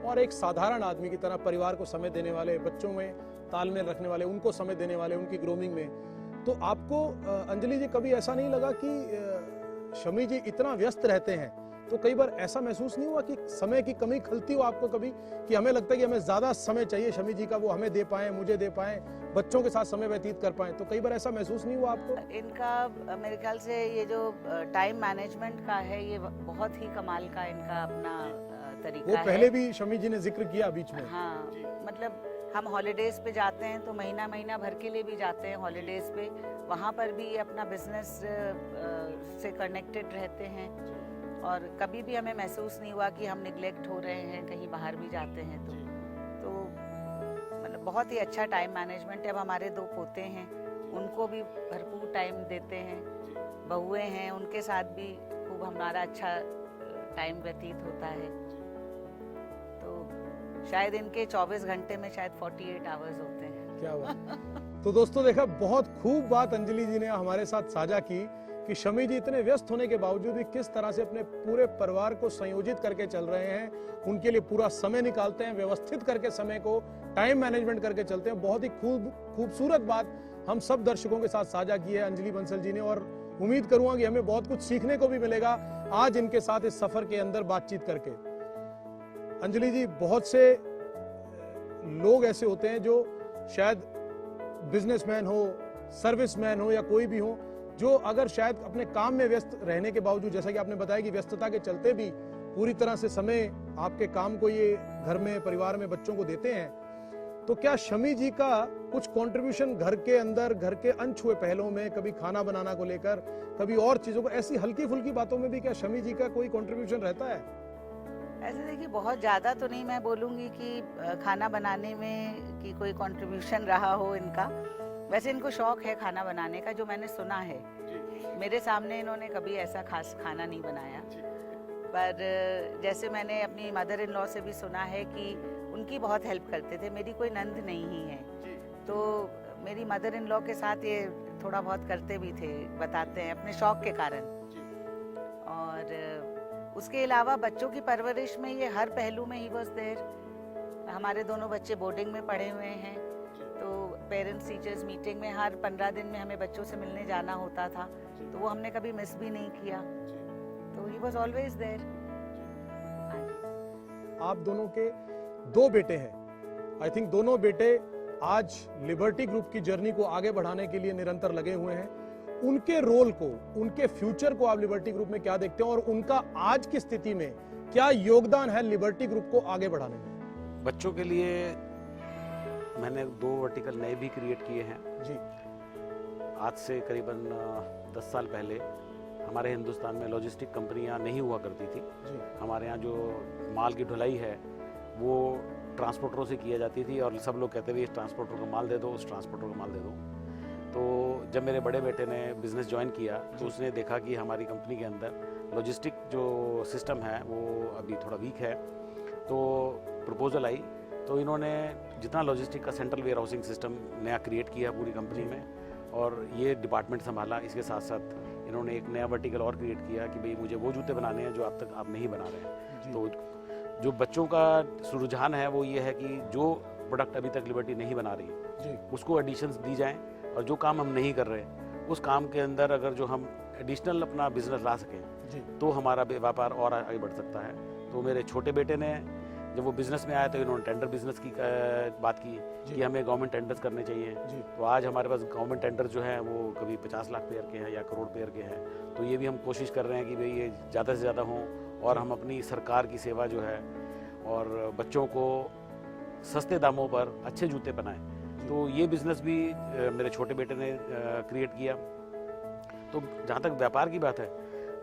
और एक साधारण आदमी की तरह परिवार को समय देने वाले, बच्चों में तालमेल रखने वाले, उनको समय देने वाले, उनकी ग्रूमिंग में। तो आपको अंजलि जी कभी ऐसा नहीं लगा कि शमी जी इतना व्यस्त रहते हैं, तो कई बार ऐसा महसूस नहीं हुआ कि समय की कमी खलती हो आपको कभी, कि हमें लगता है कि हमें ज्यादा समय चाहिए शमी जी का, वो हमें दे पाएं, मुझे दे पाएं, बच्चों के साथ समय व्यतीत कर पाएं, तो कई बार ऐसा महसूस नहीं हुआ आपको? इनका मेरे ख्याल से ये जो टाइम मैनेजमेंट का है, ये बहुत ही कमाल का इनका अपना तरीका वो है। पहले भी शमी जी ने जिक्र किया बीच में। हाँ, मतलब हम हॉलीडेज पे जाते हैं तो महीना महीना भर के लिए भी जाते हैं हॉलीडेज पे, वहाँ पर भी ये अपना बिजनेस से कनेक्टेड रहते हैं और कभी भी हमें महसूस नहीं हुआ कि हम निगलेक्ट हो रहे हैं, कहीं बाहर भी जाते हैं तो मतलब बहुत ही अच्छा टाइम मैनेजमेंट है। अब हमारे 2 पोते हैं, उनको भी भरपूर टाइम देते हैं, बहुएं हैं, उनके साथ भी खूब हमारा अच्छा टाइम व्यतीत होता है। तो शायद इनके 24 घंटे में शायद 48 आवर्स होते हैं। क्या बात। तो दोस्तों देखा, बहुत खूब बात अंजलि जी ने हमारे साथ साझा की कि शमी जी इतने व्यस्त होने के बावजूद भी किस तरह से अपने पूरे परिवार को संयोजित करके चल रहे हैं, उनके लिए पूरा समय निकालते हैं, व्यवस्थित करके समय को टाइम मैनेजमेंट करके चलते हैं। बहुत ही खूबसूरत बात हम सब दर्शकों के साथ साझा की है अंजलि बंसल जी ने, और उम्मीद करूंगा कि हमें बहुत कुछ सीखने को भी मिलेगा आज इनके साथ इस सफर के अंदर बातचीत करके। अंजलि जी, बहुत से लोग ऐसे होते हैं जो शायद बिजनेसमैन हो, सर्विसमैन हो या कोई भी हो, जो अगर शायद अपने काम में व्यस्त रहने के बावजूद, जैसा कि आपने बताया कि व्यस्तता के चलते भी पूरी तरह से समय आपके काम को ये घर में, परिवार में, बच्चों को देते हैं, तो क्या शमी जी का कुछ कंट्रीब्यूशन घर के अंदर, घर के अनछुए पहलों में, कभी खाना बनाना को लेकर, कभी और चीजों को, ऐसी हल्की फुल्की बातों में भी क्या शमी जी का कोई कंट्रीब्यूशन रहता है? ऐसे देखिए, बहुत ज़्यादा तो नहीं मैं बोलूँगी कि खाना बनाने में कि कोई कंट्रीब्यूशन रहा हो इनका। वैसे इनको शौक है खाना बनाने का, जो मैंने सुना है। मेरे सामने इन्होंने कभी ऐसा खास खाना नहीं बनाया, पर जैसे मैंने अपनी मदर इन लॉ से भी सुना है कि उनकी बहुत हेल्प करते थे। मेरी कोई नंद नहीं ही है, तो मेरी मदर इन लॉ के साथ ये थोड़ा बहुत करते भी थे, बताते हैं, अपने शौक के कारण। और उसके अलावा बच्चों की परवरिश में ये हर पहलू में ही वॉज देयर। हमारे दोनों बच्चे बोर्डिंग में पढ़े हुए हैं, तो पेरेंट्स टीचर्स मीटिंग में हर 15 दिन में हमें बच्चों से मिलने जाना होता था, तो वो हमने कभी मिस भी नहीं किया। तो ही वॉज ऑलवेज देयर। आप दोनों के 2 बेटे हैं, आई थिंक दोनों बेटे आज लिबर्टी ग्रुप की जर्नी को आगे बढ़ाने के लिए निरंतर लगे हुए हैं। उनके रोल को, उनके फ्यूचर को आप लिबर्टी ग्रुप में क्या देखते हैं, और उनका आज की स्थिति में क्या योगदान है लिबर्टी ग्रुप को आगे बढ़ाने में? बच्चों के लिए मैंने 2 वर्टिकल नए भी क्रिएट किए हैं जी। आज से करीबन 10 साल पहले हमारे हिंदुस्तान में लॉजिस्टिक कंपनियां नहीं हुआ करती थी। जी। हमारे यहाँ जो माल की ढुलाई है वो ट्रांसपोर्टरों से किया जाती थी और सब लोग कहते थे इस ट्रांसपोर्टर को माल दे दो, उस ट्रांसपोर्टर को माल दे दो। तो जब मेरे बड़े बेटे ने बिज़नेस ज्वाइन किया तो उसने देखा कि हमारी कंपनी के अंदर लॉजिस्टिक जो सिस्टम है वो अभी थोड़ा वीक है। तो प्रपोजल आई तो इन्होंने जितना लॉजिस्टिक का सेंट्रल वेयर हाउसिंग सिस्टम नया क्रिएट किया पूरी कंपनी में और ये डिपार्टमेंट संभाला। इसके साथ साथ इन्होंने एक नया वर्टिकल और क्रिएट किया कि भाई मुझे वो जूते बनाने हैं जो अब तक आप नहीं बना रहे हैं। तो जो बच्चों का रुझान है वो ये है कि जो प्रोडक्ट अभी तक लिबर्टी नहीं बना रही है उसको एडिशंस दी जाएं और जो काम हम नहीं कर रहे उस काम के अंदर अगर जो हम एडिशनल अपना बिजनेस ला सकें तो हमारा व्यापार और आगे बढ़ सकता है। तो मेरे छोटे बेटे ने जब वो बिजनेस में आया तो इन्होंने टेंडर बिजनेस की बात की कि हमें गवर्नमेंट टेंडर्स करने चाहिए। तो आज हमारे पास गवर्नमेंट टेंडर जो हैं वो कभी 50 लाख पेयर के हैं या करोड़ पेयर के हैं। तो ये भी हम कोशिश कर रहे हैं कि भाई ये ज़्यादा से ज़्यादा हों और हम अपनी सरकार की सेवा जो है और बच्चों को सस्ते दामों पर अच्छे जूते बनाएं। तो ये बिज़नेस भी मेरे छोटे बेटे ने क्रिएट किया। तो जहाँ तक व्यापार की बात है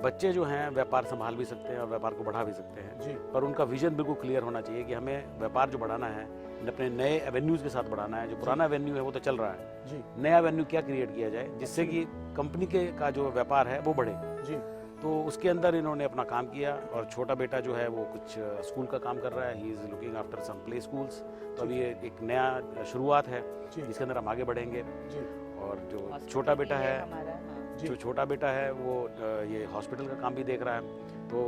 बच्चे जो हैं व्यापार संभाल भी सकते हैं और व्यापार को बढ़ा भी सकते हैं पर उनका विजन बिल्कुल क्लियर होना चाहिए कि हमें व्यापार जो बढ़ाना है अपने नए एवेन्यूज़ के साथ बढ़ाना है। जो पुराना एवेन्यू है वो तो चल रहा है, नया एवेन्यू क्या क्रिएट किया जाए जिससे कि कंपनी के का जो व्यापार है वो बढ़े। तो उसके अंदर इन्होंने अपना काम किया और छोटा बेटा जो है वो कुछ स्कूल का काम कर रहा है। He is looking after some play schools. तो अभी ये एक नया शुरुआत है जिसके अंदर हम आगे बढ़ेंगे। और जो छोटा बेटा है जो छोटा बेटा है वो ये हॉस्पिटल का काम भी देख रहा है। तो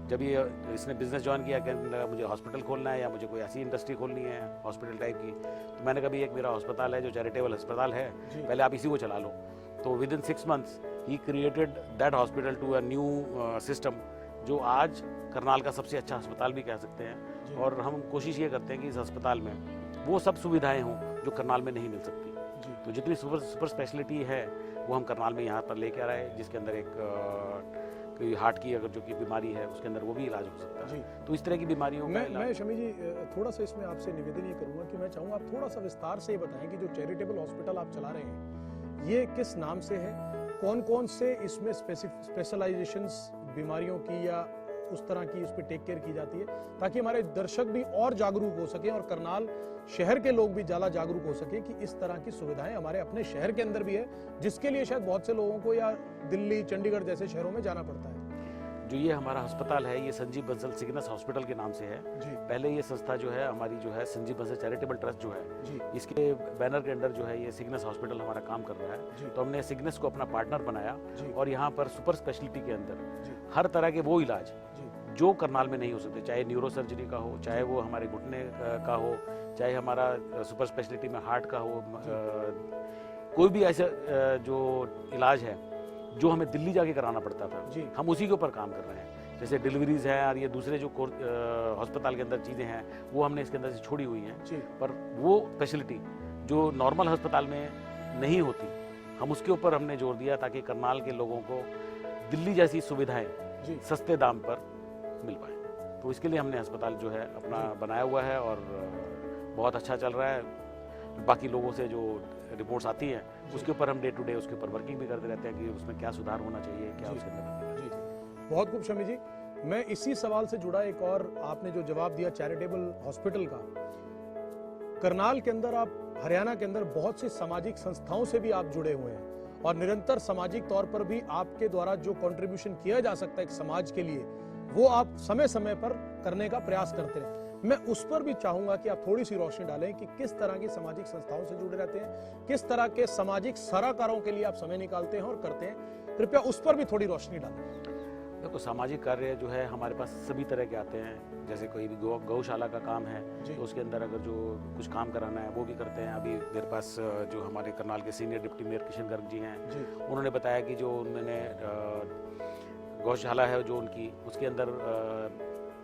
जब ये इसने बिजनेस ज्वाइन किया कहने लगा मुझे हॉस्पिटल खोलना है या मुझे कोई ऐसी इंडस्ट्री खोलनी है हॉस्पिटल टाइप की। तो मैंने कहा एक मेरा अस्पताल है जो चैरिटेबल अस्पताल है पहले आप इसी को चला लो। तो within 6 months he created that hospital to a new system जो आज करनाल का सबसे अच्छा अस्पताल भी कह सकते हैं। और हम कोशिश ये करते हैं कि इस अस्पताल में वो सब सुविधाएं हों जो करनाल में नहीं मिल सकती। तो जितनी सुपर स्पेशलिटी है वो हम करनाल में यहाँ पर लेके आ रहे हैं जिसके अंदर एक कोई हार्ट की अगर जो कि बीमारी है उसके अंदर वो भी इलाज हो सकता है। तो इस तरह की बीमारियों मैं शमी जी थोड़ा सा इसमें आपसे निवेदन ये करूँगा कि मैं चाहूँगा आप थोड़ा सा विस्तार से ये बताएं कि जो चैरिटेबल हॉस्पिटल आप चला रहे हैं ये किस नाम से है, कौन कौन से इसमें स्पेशलाइजेशंस बीमारियों की या उस तरह की उस पर टेक केयर की जाती है ताकि हमारे दर्शक भी और जागरूक हो सके और करनाल शहर के लोग भी ज़्यादा जागरूक हो सके कि इस तरह की सुविधाएं हमारे अपने शहर के अंदर भी है जिसके लिए शायद बहुत से लोगों को या दिल्ली चंडीगढ़ जैसे शहरों में जाना पड़ता है। जो ये हमारा अस्पताल है ये संजीव बंसल सिग्नस हॉस्पिटल के नाम से है। पहले ये संस्था जो है हमारी जो है संजीव बंसल चैरिटेबल ट्रस्ट जो है इसके बैनर के अंदर जो है ये सिग्नस हॉस्पिटल हमारा काम कर रहा है। तो हमने सिग्नस को अपना पार्टनर बनाया और यहाँ पर सुपर स्पेशलिटी के अंदर हर तरह के वो इलाज जो करनाल में नहीं हो सकते, चाहे न्यूरो सर्जरी का हो, चाहे वो हमारे घुटने का हो, चाहे हमारा सुपर स्पेशलिटी में हार्ट का हो, कोई भी ऐसा जो इलाज है जो हमें दिल्ली जाके कराना पड़ता था हम उसी के ऊपर काम कर रहे हैं। जैसे डिलीवरीज है और ये दूसरे जो अस्पताल के अंदर चीज़ें हैं वो हमने इसके अंदर से छोड़ी हुई हैं पर वो फैसिलिटी जो नॉर्मल अस्पताल में नहीं होती हम उसके ऊपर हमने जोर दिया ताकि करनाल के लोगों को दिल्ली जैसी सुविधाएं सस्ते दाम पर मिल पाए। तो इसके लिए हमने अस्पताल जो है अपना बनाया हुआ है और बहुत अच्छा चल रहा है। बाकी लोगों से जो रिपोर्ट्स आती हैं उसके ऊपर हम डे टू डे उसके ऊपर वर्किंग भी करते रहते हैं कि उसमें क्या सुधार होना चाहिए, क्या उसके अंदर। बहुत खूब शमी जी, मैं इसी सवाल से जुड़ा एक और आपने जो जवाब दिया चैरिटेबल हॉस्पिटल का, करनाल के अंदर आप हरियाणा के अंदर बहुत सी सामाजिक संस्थाओं से भी आप जुड़े हुए हैं और निरंतर सामाजिक तौर पर भी आपके द्वारा जो कंट्रीब्यूशन किया जा सकता है एक समाज के लिए वो आप समय समय पर करने का प्रयास करते हैं। मैं उस पर भी चाहूंगा कि आप थोड़ी सी रोशनी डालें कि किस तरह की सामाजिक संस्थाओं से जुड़े रहते हैं, किस तरह के सामाजिक सराकारों के लिए आप समय निकालते हैं और करते हैं, कृपया उस पर भी थोड़ी रोशनी डालें। देखो सामाजिक कार्य जो है हमारे पास सभी तरह के आते हैं। जैसे कोई भी गौशाला का काम है तो उसके अंदर अगर जो कुछ काम कराना है वो भी करते हैं। अभी मेरे पास जो हमारे करनाल के senior deputy mayor Kishan Garg ji हैं उन्होंने बताया कि जो उन्होंने गौशाला है जो उनकी उसके अंदर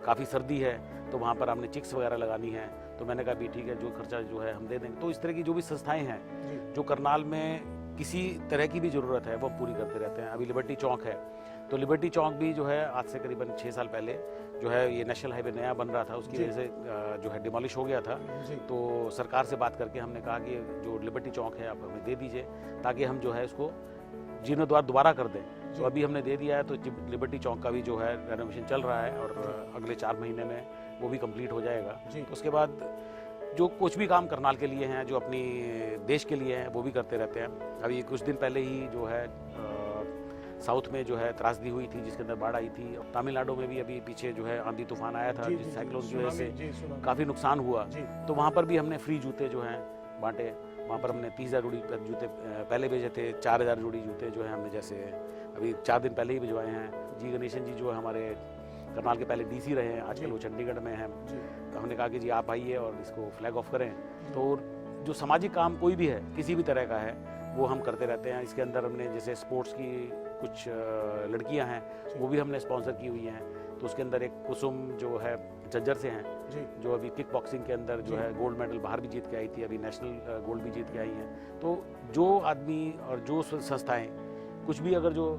काफ़ी सर्दी है तो वहाँ पर हमने चिक्स वगैरह लगानी है। तो मैंने कहा भी ठीक है जो खर्चा जो है हम दे देंगे। तो इस तरह की जो भी संस्थाएं हैं जो करनाल में किसी तरह की भी ज़रूरत है वो हम पूरी करते रहते हैं। अभी लिबर्टी चौक है, तो लिबर्टी चौक भी जो है आज से करीबन 6 साल पहले जो है ये नेशनल हाईवे नया बन रहा था, उसकी जी। वजह से जो है डिमोलिश हो गया था। जी। तो सरकार से बात करके हमने कहा कि जो लिबर्टी चौक है आप हमें दे दीजिए ताकि हम जो है इसको जीर्णोद्वार दोबारा कर दें। तो अभी हमने दे दिया है, तो लिबर्टी चौक का भी जो है रेनोवेशन चल रहा है और अगले 4 महीने में वो भी कंप्लीट हो जाएगा। जी। तो उसके बाद जो कुछ भी काम करनाल के लिए हैं, जो अपनी देश के लिए हैं, वो भी करते रहते हैं। अभी कुछ दिन पहले ही जो है साउथ में जो है त्रासदी हुई थी जिसके अंदर बाढ़ आई थी। तमिलनाडु में भी अभी पीछे जो है आंधी तूफान आया था, जी, जी, जिस जी, साइक्लोन की वजह से जी, सुना। काफ़ी नुकसान हुआ। जी। तो वहाँ पर भी हमने फ्री जूते जो हैं बांटे। वहाँ पर हमने 30,000 जोड़ी जूते पहले भेजे थे, 4,000 जोड़ी जूते जो हैं हमने जैसे अभी 4 दिन पहले ही भिजवाए हैं। जी गणेशन जी जो है हमारे करनाल के पहले डीसी रहे हैं, आजकल वो चंडीगढ़ में हैं। जी। तो हमने कहा कि जी आप आइए और इसको फ्लैग ऑफ करें। तो जो सामाजिक काम कोई भी है, किसी भी तरह का है, वो हम करते रहते हैं। इसके अंदर हमने जैसे स्पोर्ट्स की कुछ लड़कियां हैं, वो भी हमने स्पॉन्सर की हुई हैं। तो उसके अंदर एक कुसुम जो है झज्जर से हैं, जी। जो अभी किक बॉक्सिंग के अंदर जो जी। है गोल्ड मेडल बाहर भी जीत के आई थी, अभी नेशनल गोल्ड भी जीत के आई हैं। तो जो आदमी और जो संस्थाएं कुछ भी अगर जो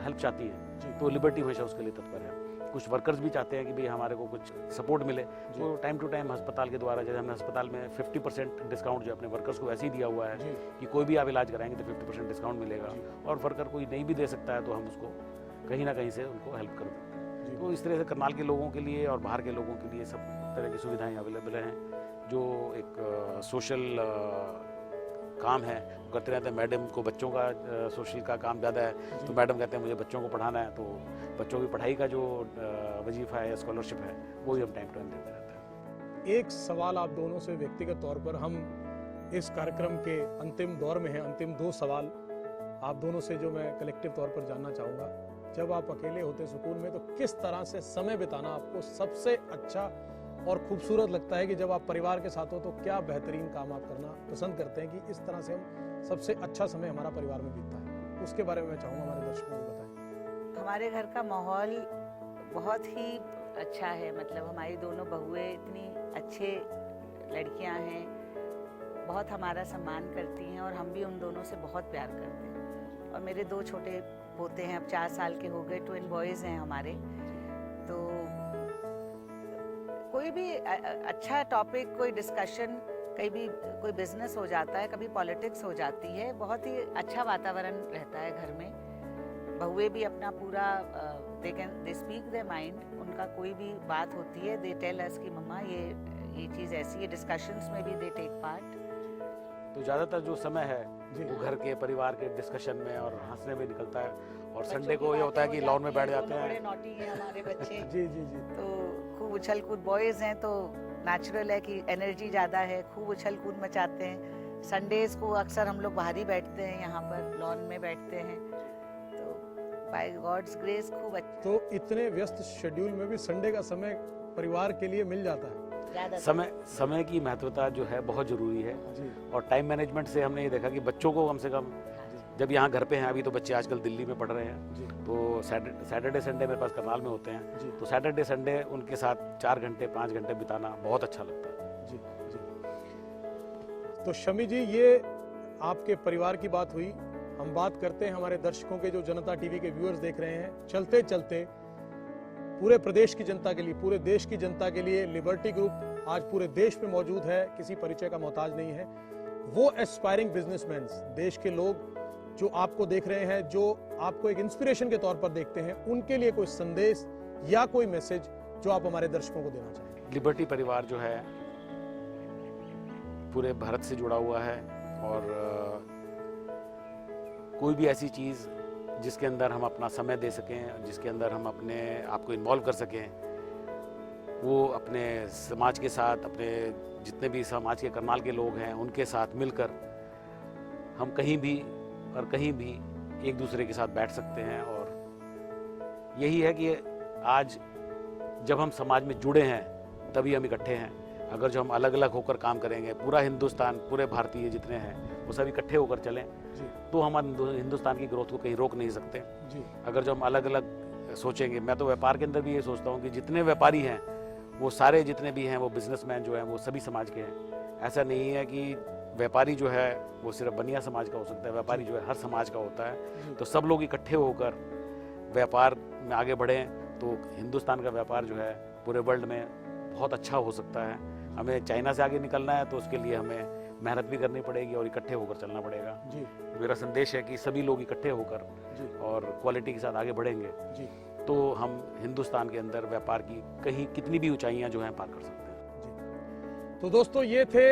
हेल्प चाहती जी। हैं, तो लिबर्टी हमेशा उसके लिए तत्पर है। कुछ वर्कर्स भी चाहते हैं कि भाई हमारे को कुछ सपोर्ट मिले, तो टाइम टू टाइम अस्पताल के द्वारा, जैसे हमने अस्पताल में 50% डिस्काउंट जो अपने वर्कर्स को ऐसे ही दिया हुआ है जी। कि कोई भी आप इलाज कराएंगे तो 50% डिस्काउंट मिलेगा। जी। और वर्कर कोई नहीं भी दे सकता है तो हम उसको कहीं ना कहीं से उनको हेल्प कर देते हैं। जी। तो इस तरह से करनाल के लोगों के लिए और बाहर के लोगों के लिए सब तरह की सुविधाएं अवेलेबल हैं। जो एक सोशल काम है वो करते रहते हैं। मैडम को बच्चों का सोशल का काम ज़्यादा है, तो मैडम कहते हैं मुझे बच्चों को पढ़ाना है, तो बच्चों की पढ़ाई का जो वजीफ़ा है या स्कॉलरशिप है वो भी हम टाइम टू टाइम देते रहते हैं। एक सवाल आप दोनों से व्यक्तिगत तौर पर, हम इस कार्यक्रम के अंतिम दौर में हैं, अंतिम 2 सवाल आप दोनों से जो मैं कलेक्टिव तौर पर जानना चाहूँगा। जब आप अकेले होते सुकून में, तो किस तरह से समय बिताना आपको सबसे अच्छा और खूबसूरत लगता है कि जब आप परिवार के साथ हो तो क्या बेहतरीन काम आप करना पसंद करते हैं कि इस तरह से हम सबसे अच्छा समय हमारा परिवार में बीतता है? उसके बारे में मैं चाहूँगा हमारे दर्शकों को बताएं। हमारे घर का माहौल बहुत ही अच्छा है। मतलब हमारी दोनों बहुएं इतनी अच्छे लड़कियां हैं, बहुत हमारा सम्मान करती हैं और हम भी उन दोनों से बहुत प्यार करते हैं। और मेरे 2 छोटे पोते हैं, अब 4 साल के हो गए, ट्विन बॉयज़ हैं हमारे। तो कोई भी अच्छा टॉपिक, कोई डिस्कशन, कहीं भी कोई बिजनेस हो जाता है, कभी पॉलिटिक्स हो जाती है, बहुत ही अच्छा वातावरण रहता है घर में। बहुएं भी अपना पूरा दे स्पीक देयर माइंड। उनका कोई भी बात होती है, दे टेल अस कि मम्मा ये चीज़ ऐसी है। डिस्कशंस में भी दे टेक पार्ट। तो ज़्यादातर जो समय है जी। वो घर के परिवार के डिस्कशन में और हंसने में निकलता है। और बच्चों संडे की को ये होता है बातें कि हो लॉन में बैठ जाती जाते हैं, दोनों हैं। बड़े नॉटी हैं हमारे बच्चे। जी जी जी। तो खूब उछल कूद, बॉयज़ हैं तो नेचुरल है कि एनर्जी ज़्यादा है, खूब उछल कूद मचाते हैं। संडेज़ को अक्सर हम लोग बाहर ही बैठते हैं, यहाँ पर लॉन में बैठते हैं। तो बाय गॉड्स ग्रेस खूब अच्छा। तो इतने व्यस्त शेड्यूल में भी संडे का समय परिवार के लिए मिल जाता है? ज़्यादा समय की महत्वता जो है बहुत ज़रूरी है। जी। और टाइम मैनेजमेंट से हमने ये देखा कि बच्चों को कम से कम, जब यहाँ घर पे हैं, अभी तो बच्चे आजकल दिल्ली में पढ़ रहे हैं, जी। तो सैटरडे संडे मेरे पास करनाल में होते हैं, जी। तो सैटरडे संडे उनके साथ 4 घंटे 5 घंटे बिताना बहुत अच्छा लगता है। जी जी। तो शमी जी, ये आपके परिवार की बात हुई। हम बात करते हैं हमारे दर्शकों के, जो जनता टीवी के व्यूअर्स देख रहे हैं। चलते चलते पूरे प्रदेश की जनता के लिए, पूरे देश की जनता के लिए लिबर्टी ग्रुप आज पूरे देश में मौजूद है, किसी परिचय का मोहताज नहीं है। वो एस्पायरिंग बिजनेसमैन, देश के लोग जो आपको देख रहे हैं, जो आपको एक इंस्पिरेशन के तौर पर देखते हैं, उनके लिए कोई संदेश या कोई मैसेज जो आप हमारे दर्शकों को देना चाहेंगे? लिबर्टी परिवार जो है पूरे भारत से जुड़ा हुआ है और कोई भी ऐसी चीज़ जिसके अंदर हम अपना समय दे सकें, जिसके अंदर हम अपने आप को इन्वॉल्व कर सकें, वो अपने समाज के साथ, अपने जितने भी समाज के करनाल के लोग हैं उनके साथ मिलकर हम कहीं भी और कहीं भी एक दूसरे के साथ बैठ सकते हैं। और यही है कि आज जब हम समाज में जुड़े हैं तभी हम इकट्ठे हैं। अगर जो हम अलग अलग होकर काम करेंगे, पूरा हिंदुस्तान, पूरे भारतीय जितने हैं वो सब इकट्ठे होकर चलें, तो हम हिंदुस्तान की ग्रोथ को कहीं रोक नहीं सकते। जी। अगर जो हम अलग अलग सोचेंगे, मैं तो व्यापार के अंदर भी ये सोचता हूँ कि जितने व्यापारी हैं वो सारे जितने भी हैं वो बिजनेसमैन जो हैं वो सभी समाज के हैं। ऐसा नहीं है कि व्यापारी जो है वो सिर्फ बनिया समाज का हो सकता है, व्यापारी जो है हर समाज का होता है। तो सब लोग इकट्ठे होकर व्यापार में आगे बढ़ें तो हिंदुस्तान का व्यापार जो है पूरे वर्ल्ड में बहुत अच्छा हो सकता है। हमें चाइना से आगे निकलना है तो उसके लिए हमें मेहनत भी करनी पड़ेगी और इकट्ठे होकर चलना पड़ेगा। जी मेरा संदेश है कि सभी लोग इकट्ठे होकर जी और क्वालिटी के साथ आगे बढ़ेंगे जी तो हम हिंदुस्तान के अंदर व्यापार की कहीं कितनी भी ऊंचाइयां जो हैं पार कर सकते हैं। जी। तो दोस्तों ये थे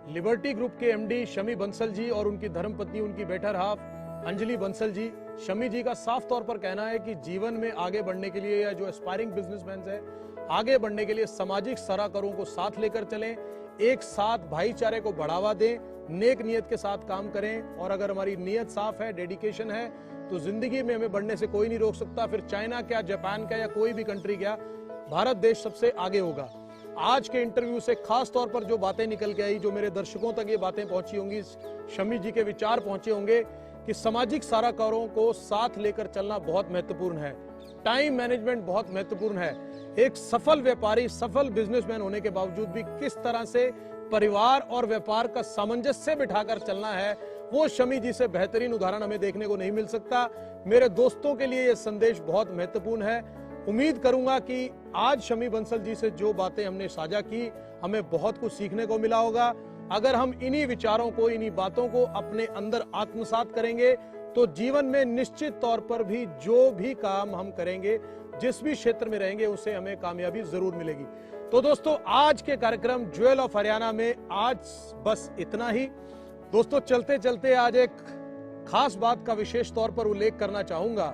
लिबर्टी ग्रुप के एमडी शमी बंसल जी और उनकी धर्मपत्नी, उनकी बेटर हाफ अंजलि बंसल जी। शमी जी का साफ तौर पर कहना है कि जीवन में आगे बढ़ने के लिए या जो एस्पायरिंग बिजनेसमैन है आगे बढ़ने के लिए सामाजिक सराकरों को साथ लेकर चलें, एक साथ भाईचारे को बढ़ावा दें, नेक नियत के साथ काम करें और अगर हमारी नियत साफ है, डेडिकेशन है तो जिंदगी में हमें बढ़ने से कोई नहीं रोक सकता। फिर चाइना क्या, जापान क्या या कोई भी कंट्री क्या, भारत देश सबसे आगे होगा। आज के इंटरव्यू से खास तौर पर जो बातें निकल के आई, जो मेरे दर्शकों तक ये बातें पहुंची होंगी, शमी जी के विचार पहुंचे होंगे कि सामाजिक सराकारों को साथ लेकर चलना बहुत महत्वपूर्ण है, टाइम मैनेजमेंट बहुत महत्वपूर्ण है। एक सफल व्यापारी, सफल बिजनेसमैन होने के बावजूद भी किस तरह से परिवार और व्यापार का सामंजस्य बिठाकर चलना है, वो शमी जी से बेहतरीन उदाहरण हमें देखने को नहीं मिल सकता। मेरे दोस्तों के लिए यह संदेश बहुत महत्वपूर्ण है। उम्मीद करूंगा कि आज शमी बंसल जी से जो बातें हमने साझा की, हमें बहुत कुछ सीखने को मिला होगा। अगर हम इन्हीं विचारों को, इन्हीं बातों को अपने अंदर आत्मसात करेंगे तो जीवन में निश्चित तौर पर भी जो भी काम हम करेंगे, जिस भी क्षेत्र में रहेंगे, उससे हमें कामयाबी जरूर मिलेगी। तो दोस्तों आज के कार्यक्रम ज्वेल ऑफ हरियाणा में आज बस इतना ही। दोस्तों चलते चलते आज एक खास बात का विशेष तौर पर उल्लेख करना चाहूंगा।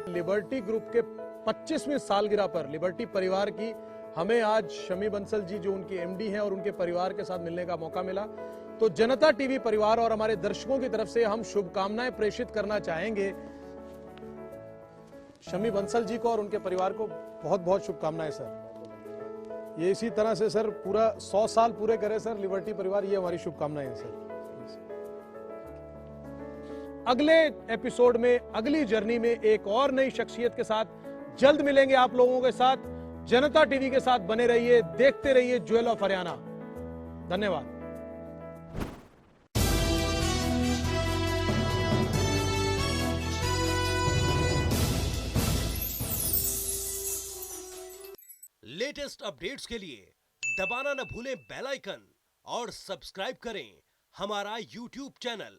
लिबर्टी ग्रुप के 25वीं सालगिरह पर लिबर्टी परिवार की हमें आज शमी बंसल जी जो उनकी एमडी हैं और उनके परिवार के साथ मिलने का मौका मिला। तो जनता टीवी परिवार और हमारे दर्शकों की तरफ से हम शुभकामनाएं प्रेषित करना चाहेंगे शमी बंसल जी को और उनके परिवार को। बहुत बहुत शुभकामनाएं सर। ये इसी तरह से सर पूरा 100 साल पूरे करे सर लिबर्टी परिवार, ये हमारी शुभकामनाएं हैं सर। अगले एपिसोड में, अगली जर्नी में एक और नई शख्सियत के साथ जल्द मिलेंगे आप लोगों के साथ। जनता टीवी के साथ बने रहिए, देखते रहिए ज्वेल ऑफ हरियाणा। धन्यवाद। लेटेस्ट अपडेट्स के लिए दबाना न भूलें बेल आइकन और सब्सक्राइब करें हमारा यूट्यूब चैनल।